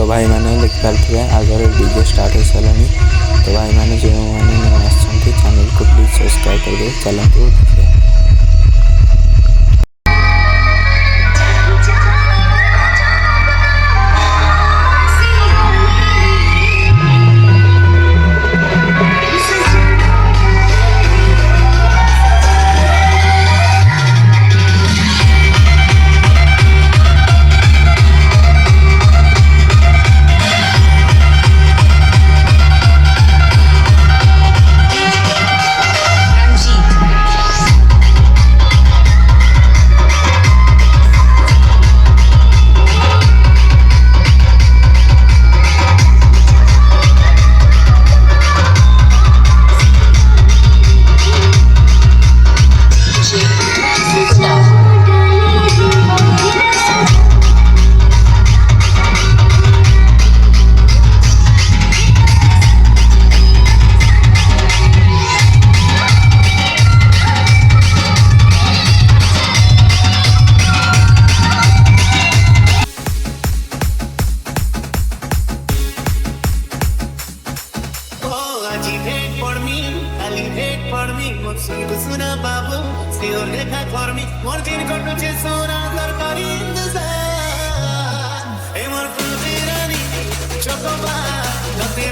तो भाई मैंने देखिपारे आगे डीजे स्टार्ट हो सारे। तो भाई मैंने जो मैंने चैनल को प्लीज सब्सक्राइब कर दे। चलते देखिए। Suna babu, still lekha for me. More din kondu che sona tarkari induzar. Emor kultirani chocobar, lote